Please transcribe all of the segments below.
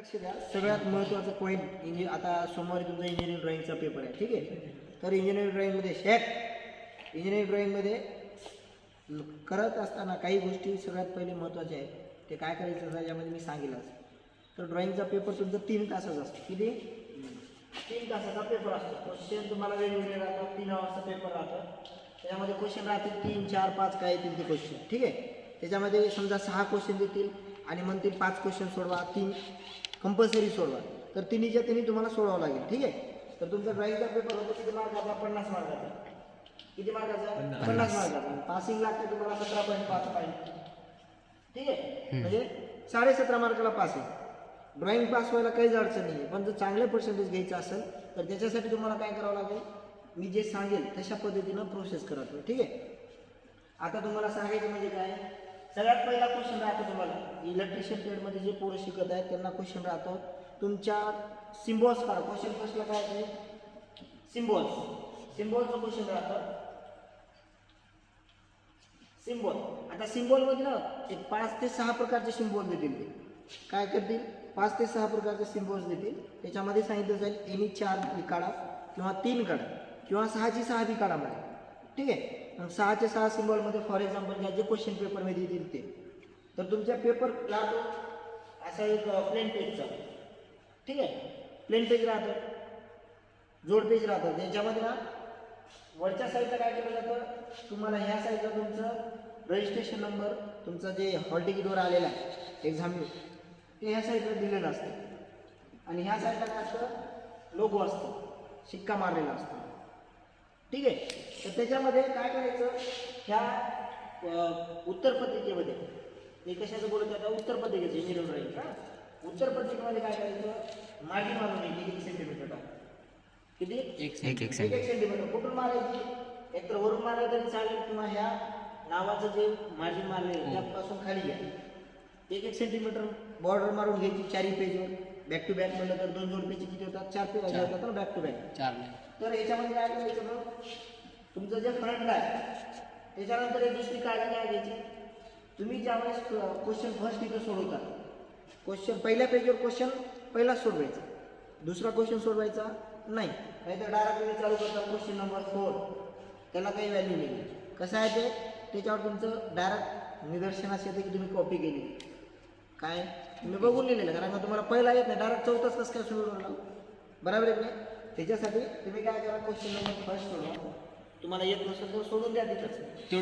लक्ष द्या. सगळ्यात महत्त्वाचं पॉईंट आता सोमवारी तुमचा इंजिनिअरिंग ड्रॉइंगचा पेपर आहे, ठीक आहे. तर इंजिनिअरिंग ड्रॉइंगमध्ये करत असताना काही गोष्टी सगळ्यात पहिले महत्त्वाच्या आहेत. ते काय करायचं असं यामध्ये मी सांगेलच. तर ड्रॉइंगचा पेपर तुमचा 3 तासाचा असतो. किती? 3 तासाचा पेपर असतो. क्वेश्चन तुम्हाला वेगवेगळे राहतात. 3 आवर्सचा पेपर राहतो. त्याच्यामध्ये क्वेश्चन राहतील 3, 4, 5 काय येतील ते क्वेश्चन, ठीक आहे. त्याच्यामध्ये समजा 6 क्वेश्चन देतील आणि म्हणतील 5 क्वेश्चन सोडवा, 3 कंपल्सरी सोडवा. तर तिन्हीच्या तिन्ही तुम्हाला सोडवावं लागेल, ठीक आहे. तर तुमचा ड्रॉइंगचा पेपर होतो किती मार्काचा? 50 मार्काचा. किती मार्काचा? 50 मार्काचा. पासिंग लागते तुम्हाला 17.5 पॉईंट, ठीक आहे. म्हणजे 17.5 मार्काला पासिंग. ड्रॉइंग पास व्हायला काहीच अडचण नाही आहे. पण जर चांगले पर्सेंटेज घ्यायचं असेल तर त्याच्यासाठी तुम्हाला काय करावं लागेल, मी जे सांगेल तशा पद्धतीनं प्रोसेस करा, ठीक आहे. आता तुम्हाला सांगायचं म्हणजे काय, सगळ्यात पहिला क्वेश्चन राहतो तुम्हाला इलेक्ट्रिशियन ट्रेडमध्ये जे पोरं शिकत आहेत त्यांना क्वेश्चन राहतो तुमच्या सिम्बॉल्स काढा. क्वेश्चन फर्स्टला काय आहे? सिम्बॉलचं क्वेश्चन राहतं. सिम्बॉल. आता सिम्बॉलमध्ये ना एक 5 ते 6 प्रकारचे सिम्बॉल देतील. ते काय करतील? 5 ते 6 प्रकारचे सिम्बॉल्स देतील. त्याच्यामध्ये सांगितलं जाईल एनी 4 काढा किंवा 3 काढा किंवा 6ची 6 बी काढा मला, ठीक आहे. मग 6चे 6 सिम्बॉलमध्ये फॉर एक्झाम्पल घ्या जे क्वेश्चन पेपरमध्ये येतील ते. तर तुमच्या पेपर राहतो असा एक प्लेन पेजचा, ठीक आहे. प्लेन पेज राहतं, जोड पेज राहतं. त्याच्यामध्ये ना वरच्या साईडला काय केलं जातं, तुम्हाला ह्या साईडला तुमचं रजिस्ट्रेशन नंबर, तुमचं जे हॉल तिकीटवर आलेला आहे एक्झाम ते ह्या साईडला दिलेलं असतं आणि ह्या साईडला काय असतं, लोगो असतो, शिक्का मारलेला असतो, ठीक आहे. तर त्याच्यामध्ये काय करायचं, ह्या उत्तरपत्रिकेमध्ये हे कशाचं बोलत आता उत्तरपत्रिकेचं इंजिनिअरिंग ड्रॉइंग का उत्तरपत्रिकेमध्ये काय करायचं, मार्जिन मारून घ्यायची 1 सेंटीमीटर टाक. किती? 1 सेंटीमीटर. कुठून मारायची? एकतर वरून मारलं तरी चालेल किंवा ह्या नावाचं जे मार्जिन मारले त्यापासून खाली घ्या. 1 सेंटीमीटर बॉर्डर मारून घ्यायची 4 पेजवर. बॅक टू बॅक म्हणलं तर 2 जोड पेज किती होतात? 4 पेज होतात ना बॅक टू बॅक. 4. तर याच्यामध्ये काय करायचं मग, तुमचं जे फ्रंटला आहे त्याच्यानंतर एक दुसरी काळजी काय घ्यायची, तुम्ही ज्यावेळेस क्वेश्चन फर्स्ट इथं सोडवता, क्वेश्चन पहिल्या पेजवर क्वेश्चन पहिला सोडवायचा, दुसरा क्वेश्चन सोडवायचा नाही. नाहीतर डायरेक्ट तुम्ही चालू करता क्वेश्चन नंबर 4, त्याला काही व्हॅल्यू नाही. कसं आहे ते, त्याच्यावर तुमचं डायरेक्ट निदर्शनास येते की तुम्ही कॉपी केली. काय तुम्ही बघून लिहिलेलं, कारण का तुम्हाला पहिला येत नाही, डायरेक्ट 4थाच कसं काय सोडवला, बरोबर आहे नाही. त्याच्यासाठी तुम्ही काय करा, क्वेश्चन नंबर फर्स्ट सोडवा. तुम्हाला येत नसेल तर सोडून द्या तिथंच,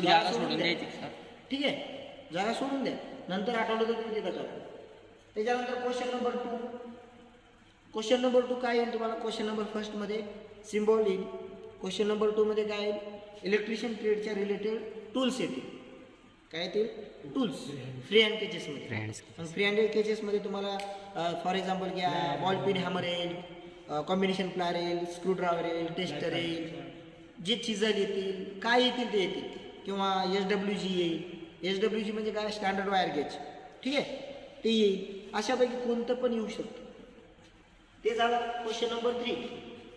जागा सोडून द्यायची, ठीक आहे. जागा सोडून द्या, नंतर आठवलं तर तुम्ही तिथं करा. त्याच्यानंतर क्वेश्चन नंबर 2 काय येईल तुम्हाला, क्वेश्चन नंबर फर्स्टमध्ये सिम्बॉल येईल. क्वेश्चन नंबर 2 मध्ये काय येईल, इलेक्ट्रिशियन ट्रेडच्या रिलेटेड टूल्स येतील. काय येतील? टूल्स. फ्री हँड केचेसमध्ये. मग फ्री हँड केचेसमध्ये तुम्हाला फॉर एक्झाम्पल घ्या, बॉल पिन हॅमर येईल, कॉम्बिनेशन प्लायर येईल, स्क्रूड्रायव्हर येईल, टेस्टर येईल, जे चिजल येतील, काय येतील ते येतील, किंवा SWG येईल. SWG म्हणजे काय, स्टँडर्ड वायर गेज, ठीक आहे, ते येईल. अशापैकी कोणतं पण येऊ शकतं. ते झालं क्वेश्चन नंबर 3.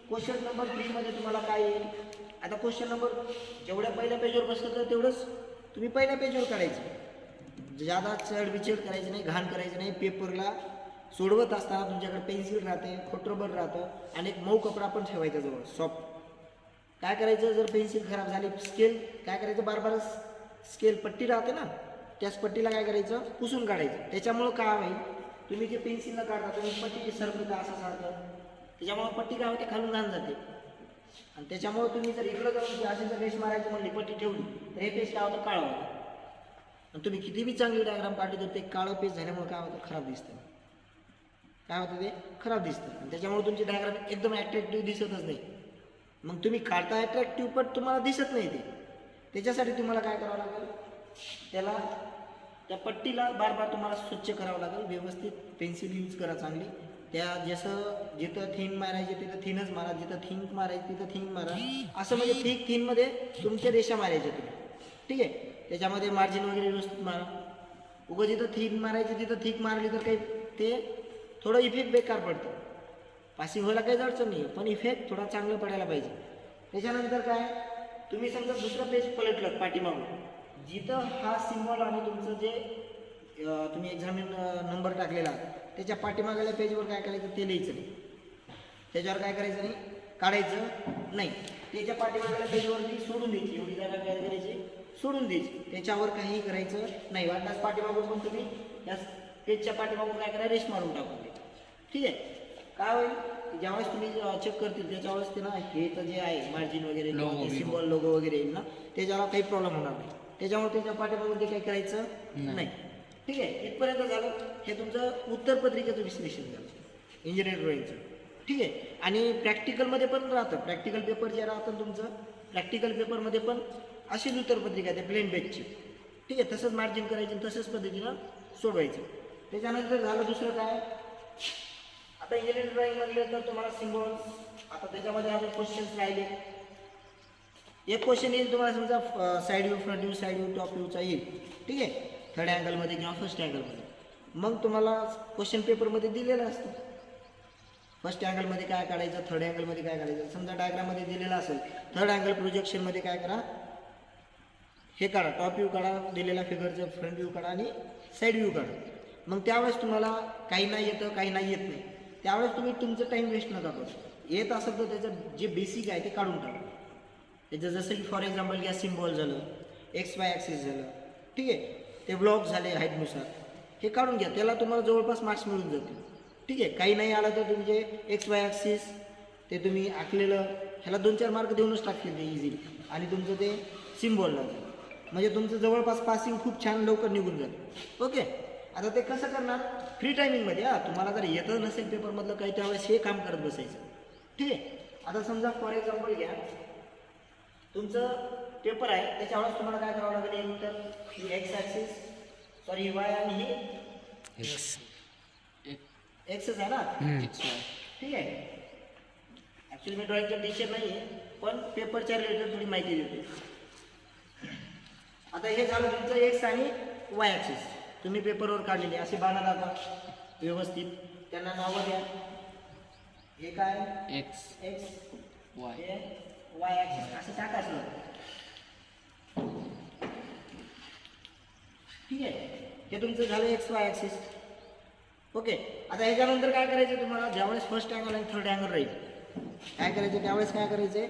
क्वेश्चन नंबर 3 मध्ये तुम्हाला काय येईल, आता क्वेश्चन नंबर जेवढ्या पहिल्या पेजवर बसलं तर तेवढंच तुम्ही पहिल्या पेजवर काढायचं, ज्यादा चढबिचड करायचं नाही, घाण करायचं नाही. पेपरला सोडवत असताना तुमच्याकडे पेन्सिल राहते, खोटरबर राहतं आणि एक मऊ कपडा पण ठेवायचा जवळ सॉफ्ट. काय करायचं, जर पेन्सिल खराब झाली, स्केल काय करायचं, बार स्केल पट्टी राहते ना, त्याच पट्टीला काय करायचं, पुसून काढायचं. त्याच्यामुळं काय होईल, तुम्ही जे पेन्सिलनं काढता तुम्ही पट्टी सरकता असं सारखं, त्याच्यामुळं पट्टी काय होते, खालून घाण जाते. आणि त्याच्यामुळं तुम्ही जर इकडं जाऊन अशी जर रेष मारायची म्हणली, पट्टी ठेवली तर हे पेज काय होतं, काळं होतं. आणि तुम्ही किती बी चांगली डायग्राम काढली तर ते काळं पेज झाल्यामुळे काय होतं, खराब दिसतं. काय होतं, ते खराब दिसतं. आणि त्याच्यामुळे तुमची डायग्राम एकदम ॲट्रॅक्टिव्ह दिसतच नाही. मग तुम्ही काढता ॲट्रॅक्टिव्ह पण तुम्हाला दिसत नाही ते. त्याच्यासाठी तुम्हाला काय करावं लागेल, त्याला त्या पट्टीला बार तुम्हाला स्वच्छ करावं लागेल. व्यवस्थित पेन्सिल यूज करा चांगली. त्या जसं जिथं थिन मारायचे तिथं थिनच मारा, जिथं थिंक मारायची तिथं थिंक मारा. असं म्हणजे थिनमध्ये तुमच्या रेषा मारायच्या तुम्ही, ठीक आहे. त्याच्यामध्ये मार्जिन वगैरे व्यवस्थित मारा. उगं जिथं थिन मारायची तिथं थिक मारली तर काही ते थोडं इफेक्ट बेकार पडतं. पासिंग व्हायला काहीच अडचण नाही, पण इफेक्ट थोडा चांगला पडायला पाहिजे. त्याच्यानंतर काय, तुम्ही समजा दुसरं पेज पलटलं पाठीमागून, जिथं हा सिम्बॉल आणि तुमचं जे तुम्ही एक्झामिन नंबर टाकलेला त्याच्या पाठीमागल्या पेजवर काय करायचं ते लिहायचं नाही, त्याच्यावर काय करायचं नाही, काढायचं नाही. त्याच्या पाठीमागल्या पेजवरती सोडून द्यायची, एवढी जागा काय करायची, सोडून द्यायची, त्याच्यावर काहीही करायचं नाही. वाटल्यास पाठीमागून पण तुम्ही या पेजच्या पाठीमागून काय करा, रेश मारून टाकून द्या. ठीक आहे. काय होईल, ज्यावेळेस तुम्ही चेक करतील त्याच्यावेळेस ते ना हे तर जे आहे मार्जिन वगैरे सिम्बॉल लोगो वगैरे येईल ना, त्याच्यावर काही प्रॉब्लेम होणार नाही. त्याच्यामुळे त्याच्या पाठीमागून ते काही करायचं नाही. ठीक आहे. इथपर्यंत झालं. हे तुमचं उत्तरपत्रिकेचं विश्लेषण झालं इंजिनिअरिंग ड्रॉइंगचं. ठीक आहे. आणि प्रॅक्टिकलमध्ये पण राहतं, प्रॅक्टिकल पेपर जे राहतं तुमचं, प्रॅक्टिकल पेपरमध्ये पण अशीच उत्तरपत्रिका आहे प्लेन पेजची. ठीक आहे. तसंच मार्जिन करायचं, तसंच पद्धतीनं सोडवायचं. त्याच्यानंतर झालं दुसरं काय, आता इंजिनिअरिंग ड्रॉइंग म्हणले तर तुम्हाला सिम्बॉल्स, आता त्याच्यामध्ये अजून क्वेश्चन्स राहिले. एक क्वेश्चन येईल तुम्हाला, समजा side view, front view, side view, top व्ह्यूचा येईल. ठीक आहे. थर्ड अँगलमध्ये किंवा फर्स्ट अँगलमध्ये. मग तुम्हाला क्वेश्चन पेपरमध्ये दिलेलं असतं फर्स्ट अँगलमध्ये काय काढायचं, थर्ड अँगलमध्ये काय काढायचं. समजा डायग्राममध्ये दिलेलं असेल, थर्ड अँगल प्रोजेक्शनमध्ये काय करा, हे काढा, टॉप व्ह्यू काढा, दिलेल्या फिगरचं फ्रंट व्ह्यू काढा आणि साईड व्ह्यू काढा. मग त्यावेळेस तुम्हाला काही नाही येतं, काही नाही येत नाही, त्यावेळेस तुम्ही तुमचं टाईम वेस्ट नका करू. येत असेल तर त्याचं जे बेसिक आहे ते काढून टाका. त्याचं जसं की फॉर एक्झाम्पल घ्या, सिम्बॉल झालं, एक्स वाय ॲक्सिस झालं. ठीक आहे. ते ब्लॉक झाले हाईटनुसार, हे काढून घ्या, त्याला तुम्हाला जवळपास मार्क्स मिळून जातील. ठीक आहे. काही नाही आलं तर तुम्ही जे एक्स वाय ॲक्सिस ते तुम्ही आखलेलं, ह्याला 2-4 मार्क देऊनच टाकतील ते इझिली. आणि तुमचं ते सिम्बॉलला म्हणजे तुमचं जवळपास पासिंग खूप छान लवकर निघून जाईल. ओके. आता ते कसं करणार, फ्री टायमिंगमध्ये. तुम्हाला जर येतच नसेल पेपरमधलं काही, त्यावेळेस हे काम करत बसायचं. ठीक आहे. आता समजा फॉर एक्झाम्पल घ्या, तुमचं पेपर आहे, त्याच्यावेळेस तुम्हाला काय करावं लागेल, एक तर ही एक्स ॲक्सिस, सॉरी वाय, आणि ही एक्सच आहे ना. ठीक आहे. ॲक्च्युली मी ड्रॉइंगचा टीचर नाही आहे, पण पेपरच्या रिलेटेड थोडी माहिती देते. आता हे झालं तुमचं एक्स आणि वाय ॲक्सिस, तुम्ही पेपरवर काढलेले असे बाणा दाखवा व्यवस्थित, त्यांना नावं द्या. हे काय, x x Y, Y axis असं टाकायचं. ठीक आहे. हे तुमचं झालं एक्स वाय ॲक्सिस. ओके. आता ह्याच्यानंतर काय करायचं तुम्हाला, ज्यावेळेस फर्स्ट अँगल आणि थर्ड अँगल राहील, काय करायचं त्यावेळेस काय करायचं आहे,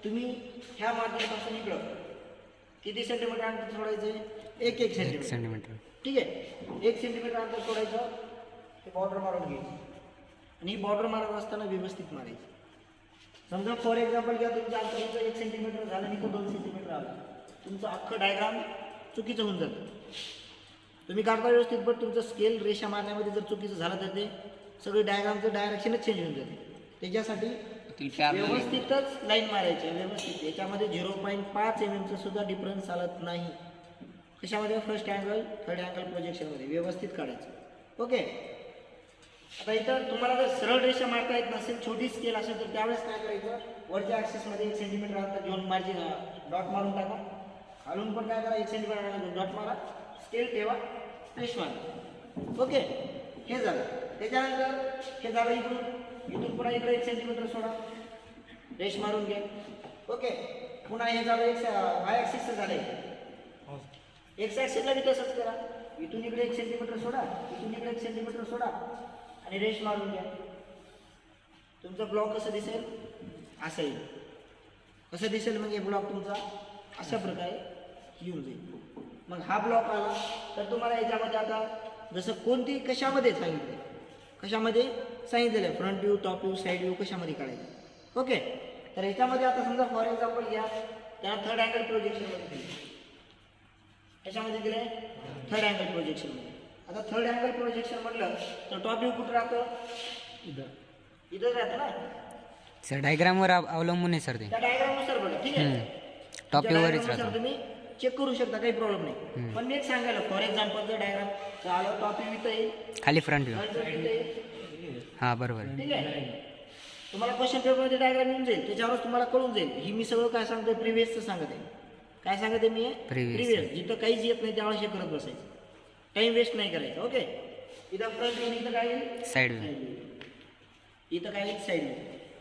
तुम्ही ह्या मार्जिनपासून इकडं किती सेंटीमीटर अंतर सोडायचं, 1 सेंटीमीटर. ठीक आहे. 1 सेंटीमीटर अंतर सोडायचं, हे बॉर्डर मारून घ्यायची, आणि ही बॉर्डर मारत असताना व्यवस्थित मारायची. समजा फॉर एक्झाम्पल घ्या, तुमच्या अंतर 1 सेंटीमीटर झालं आणि 2 सेंटीमीटर आलं, तुमचं अख्खं डायग्राम चुकीचं होऊन जातं. तुम्ही काढता व्यवस्थित, पण तुमचं स्केल रेषा मारण्यामध्ये जर चुकीचं झालं तर ते सगळी डायग्रामचं डायरेक्शनच चेंज होऊन जाते. त्याच्यासाठी व्यवस्थितच लाईन मारायची, व्यवस्थित. याच्यामध्ये 0.5 mm सुद्धा डिफरन्स चालत नाही. कशामध्ये, फर्स्ट अँगल थर्ड अँगल प्रोजेक्शनमध्ये व्यवस्थित काढायचं. ओके. आता इथं तुम्हाला जर सरळ रेषा मारता येत नसेल, छोटी स्केल असेल, तर त्यावेळेस काय करायचं, वरच्या ॲक्सिसमध्ये 1 सेंटीमीटर अंतर घेऊन मार्जिन डॉट मारून टाका. खालून पण काय करा, 1 सेंटीमीटर डॉट मारा, स्केल ठेवा, रेश मारा. ओके. हे झालं. त्याच्यानंतर हे झालं इथून पुन्हा इकडे 1 सेंटीमीटर सोडा, रेश मारून घ्या. ओके. पुन्हा हे झालं वाय ॲक्सिसचं झालं, एक्स ॲक्सिसला बी तसंच करा, इथून इकडे 1 सेंटीमीटर सोडा, इथून इकडे 1 सेंटीमीटर सोडा आणि रेश मारून घ्या. तुमचा ब्लॉक कसं दिसेल, असं येईल. कसं दिसेल म्हणजे ब्लॉक तुमचा अशा प्रकारे येऊन जाईल. मग हा ब्लॉक आला तर तुम्हाला याच्यामध्ये आता जसं कोणती कशामध्ये सांगितलं, कशामध्ये सांगितलेलं आहे, front view, top view, side view कशामध्ये काढायचं. ओके. तर याच्यामध्ये आता समजा फॉर एक्झाम्पल घ्या, त्याला थर्ड अँगल प्रोजेक्शनमध्ये दिले, कशामध्ये दिलं आहे, थर्ड अँगल प्रोजेक्शनमध्ये. आता थर्ड अँगल प्रोजेक्शन म्हटलं तर टॉप व्ह्यू कुठं राहतं, इथंच राहतं ना. सर डायग्रामवर अवलंबून आहे सर ते, त्या डायग्रामनुसार बघा. ठीक आहे. टॉप व्ह्यूवरच राहतं, तुम्ही चेक करू शकता, काही प्रॉब्लेम नाही. पण मी एक सांगायला, फॉर एक्झाम्पल जर डायग्राम झालं, टॉप व्ह्यू इथं येईल, खाली फ्रंट व्ह्यू. हां बरोबर. ठीक आहे. तुम्हाला क्वेश्चन पेपरमध्ये डायग्राम येऊन जाईल, त्याच्यावरच तुम्हाला कळून जाईल. ही मी सगळं काय सांगतोय, प्रिव्हियसचं सांगत आहे. काय सांगत आहे मी, प्रिव्हियस. जिथं काहीच येत नाही त्यावेळेस हे करत बसायचं, टाइम वेस्ट नाही करायचं. ओके. इथं फ्रंट व्ह्यू, इथं काय येईल, साईड व्ह्यू, इथं काय येईल, साईड व्ह्यू.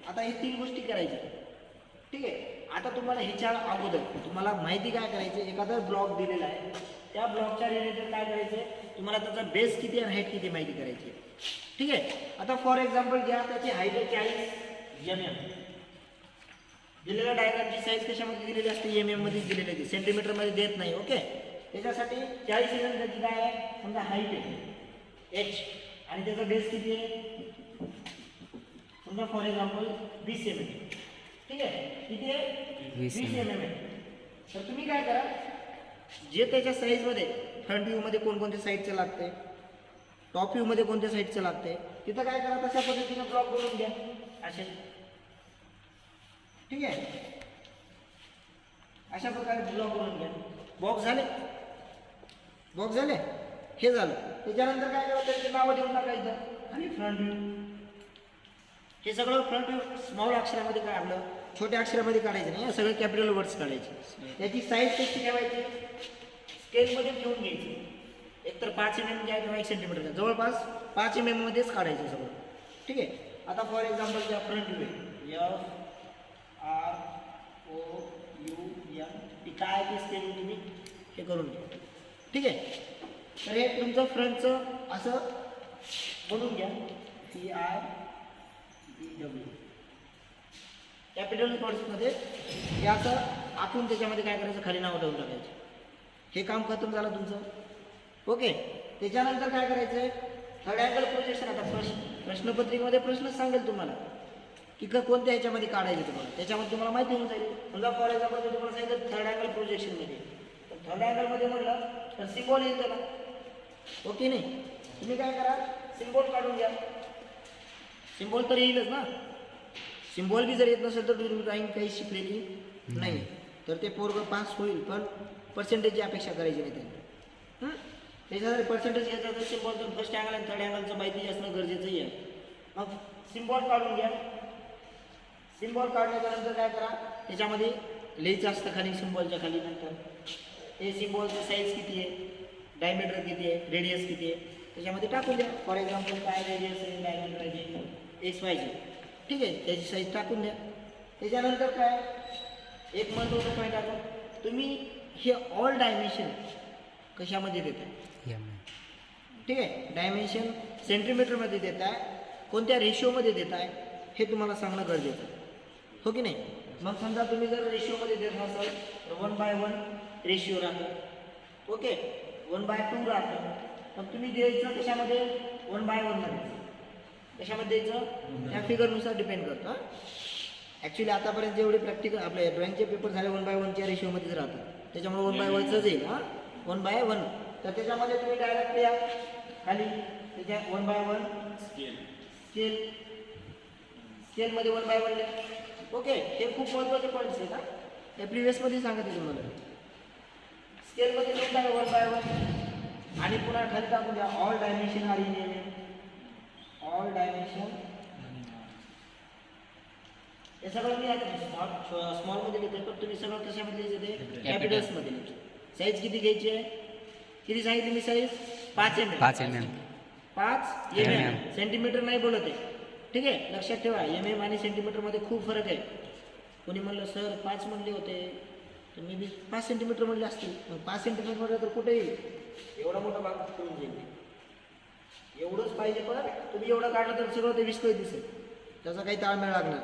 आता हे 3 गोष्टी करायच्या. ठीक आहे. आता तुम्हाला ह्याच्या अगोदर तुम्हाला माहिती काय करायची, एखादा ब्लॉक दिलेला आहे, त्या ब्लॉकच्या रिलेटेड काय करायचं, तुम्हाला त्याचा बेस किती आणि हाईट किती माहिती करायची. ठीक आहे. आता फॉर एक्झाम्पल घ्या, त्याची हाईट आहे 40 mm. दिलेल्या डायग्रामची साईज कशामध्ये दिलेली असते, mm मध्ये दिलेली असते, सेंटीमीटरमध्ये देत नाही. ओके, त्याच्यासाठी 40 mm त्याची काय आहे, समजा हाईट आहे h आणि त्याचा बेस किती आहे, समजा फॉर एक्झाम्पल 20 mm. ठीक आहे, किती आहे 20 mm आहे. तर तुम्ही काय करा, जे त्याच्या साईजमध्ये फ्रंट व्ह्यूमध्ये कोणकोणत्या साईडचं लागते, टॉप व्ह्यूमध्ये कोणत्या साईडचं लागते, तिथं काय करा, तशा पद्धतीने ब्लॉक बनवून घ्या असे. ठीक आहे, अशा प्रकारे ब्लॉक बनवून घ्या. बॉक्स झाले, बॉक्स झाले, हे झालं. त्याच्यानंतर काय करा, त्याचे नावं देऊन टाकायचं आणि फ्रंट व्ह्यू. हे सगळं फ्रंट व्ह्यू स्मॉल अक्षरामध्ये काढलं, छोट्या अक्षरामध्ये काढायचं नाही, सगळे कॅपिटल वर्ड्स काढायचे. त्याची साईज कशी ठेवायची, स्केलमध्ये ठेवून घ्यायची. एकतर 5 mm घ्या किंवा 1 सेंटीमीटर घ्या, जवळपास 5 mm मध्येच काढायचं सगळं. ठीक आहे. आता फॉर एक्झाम्पल घ्या, फ्रंट व्ह्यू FROUNT काय ते स्केल तुम्ही हे करून घ्या. ठीक आहे. तर हे तुमचं फ्रंटचं असं बनवून घ्या, CIEW कॅपिटल वर्ड्समध्ये. हे असं आखून त्याच्यामध्ये काय करायचं, खाली नाव ठेवून टाकायचं. हे काम खतम झालं तुमचं. ओके, त्याच्यानंतर काय करायचं आहे, थर्ड अँगल प्रोजेक्शन. आता प्रश्नपत्रिकेमध्ये प्रश्नच सांगेल तुम्हाला की कोणत्या ह्याच्यामध्ये काढायचं तुम्हाला, त्याच्यामध्ये तुम्हाला माहिती होऊन जाईल. समजा फॉर एक्झाम्पल तुम्हाला सांगितलं थर्ड अँगल प्रोजेक्शनमध्ये, तर थर्ड अँगलमध्ये म्हटलं तर सिम्बॉल येईल त्याला. ओके नाही, तुम्ही काय करा, सिम्बॉल काढून घ्या. सिम्बॉल तर येईलच ना, सिम्बॉल बी जर येत नसेल तर तुम्ही ड्रॉइंग काही शिकलेली नाही, तर ते पोरगं पास होईल, पण पर्सेंटेजची अपेक्षा करायची नाही त्यांनी. त्याच्यासाठी पर्सेंटेज घ्यायचं तर सिम्बॉल तर फर्स्ट अँगल आणि थर्ड अँगलचं माहिती असणं गरजेचंही आहे. मग सिम्बॉल काढून घ्या. सिम्बॉल काढल्याच्या नंतर काय करा, त्याच्यामध्ये लिहायचं असतं खाली, सिम्बॉलच्या खाली. नंतर हे सिम्बॉलचं साईज किती आहे, डायमीटर किती आहे, रेडियस किती आहे, त्याच्यामध्ये टाकून द्या. फॉर एक्झाम्पल काय रेडियस आहे, डायमीटर आहे, XYZ. ठीक आहे, त्याची साईज टाकून द्या. त्याच्यानंतर काय, एक महत्त्वाचं पॉईंट टाकून, तुम्ही हे ऑल डायमेन्शन कशामध्ये देताय. ठीक आहे, डायमेन्शन सेंटीमीटरमध्ये देताय, कोणत्या रेशिओमध्ये देताय, हे तुम्हाला सांगणं गरजेचं आहे. हो की नाही. मग समजा तुम्ही जर रेशिओमध्ये देत नसाल तर 1:1 रेशिओ राहतं. ओके, 1:2 राहतं. मग तुम्ही द्यायचं कशामध्ये, 1:1 मध्ये. कशामध्ये द्यायचं, त्या फिगरनुसार डिपेंड करतं. ॲक्च्युली आतापर्यंत जेवढे प्रॅक्टिकल आपले ड्रॉइंगचे पेपर झाले 1:1च्या रेशिओमध्येच राहतात, त्याच्यामुळे 1:1च येईल. 1:1. तर त्याच्यामध्ये तुम्ही डायरेक्ट या खाली, त्याच्या 1:1 स्केलमध्ये 1:1 लिहा. ओके, हे खूप महत्त्वाचे पॉईंट्स आहेत. हे प्रिव्हियसमध्ये सांगते तुम्हाला. स्केलमध्ये लिहून टाका 1:1 आणि पुन्हा खाली टाकून द्या all dimension are in MM. All dimension हे सगळं मी आता स्मॉलमध्ये लिहिते, पण तुम्ही सगळं कशामध्ये लिहायचं ते कॅपिटल्समध्ये लिहायचं. साईज किती घ्यायची आहे, किती सांगितली मी साईज, 5 mm. 5 mm. सेंटीमीटर नाही बोलत आहे. ठीक आहे, लक्षात ठेवा, MM आणि सेंटीमीटरमध्ये खूप फरक आहे. कोणी म्हणलं सर 5 म्हणले होते, तर मी 5 सेंटीमीटर म्हणले असतील. मग 5 सेंटीमीटर म्हणलं तर कुठे येईल, एवढा मोठा भाग करून जाईल. एवढंच पाहिजे, पण तुम्ही एवढं काढलं तर सगळं ते विस्कळीत दिसेल, त्याचा काही ताळमेळ लागणार.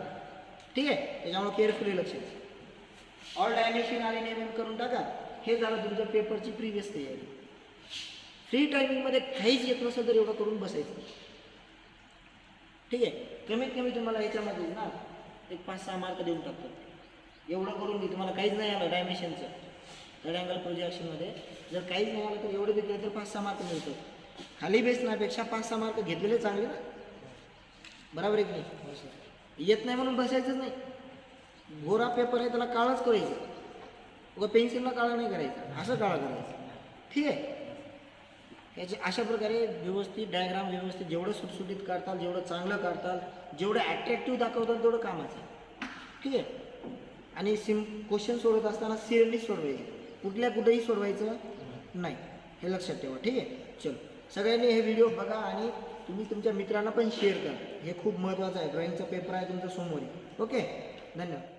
ठीक आहे, त्याच्यामुळे केअरफुली लक्ष द्या. All dimension are in MM करून टाका. हे झालं तुमच्या पेपरची प्रिव्हियस तयारी. फ्री टायमिंगमध्ये काहीच येत नसेल तर एवढं करून बसायचं. ठीक आहे, कमीत कमी तुम्हाला याच्यामध्ये ना एक 5-6 मार्क देऊन टाकतात. एवढं करून मी तुम्हाला काहीच नाही आलं डायमेन्शनचं, थर्ड अँगल प्रोजेक्शनमध्ये जर काहीच नाही आलं तर एवढं घेतलं तर 5-6 मार्क मिळतात. खाली बेसण्यापेक्षा 5-6 मार्क घेतलेले चांगले ना, बरोबर आहे की नाही. येत नाही म्हणून बसायचंच नाही. गोरा पेपर आहे त्याला काळाच करायचं, उगा पेन्सिलला काळा नाही करायचं, असं काळा करायचं. ठीक आहे, याची अशा प्रकारे व्यवस्थित डायग्राम व्यवस्थित जेवढं सुटसुटीत काढताल, जेवढं चांगलं काढताल, जेवढं ॲट्रॅक्टिव्ह दाखवताल तेवढं कामाचं. ठीक आहे, आणि क्वेश्चन सोडवत असताना सिरियसली सोडवायचं, कुठेही सोडवायचं नाही, हे लक्षात ठेवा. ठीक आहे, चलो सगळ्यांनी हे व्हिडिओ बघा आणि तुम्ही तुमच्या मित्रांना पण शेअर करा. हे खूप महत्त्वाचं आहे. ड्रॉइंगचा पेपर आहे तुमच्या समोर. ओके, धन्यवाद.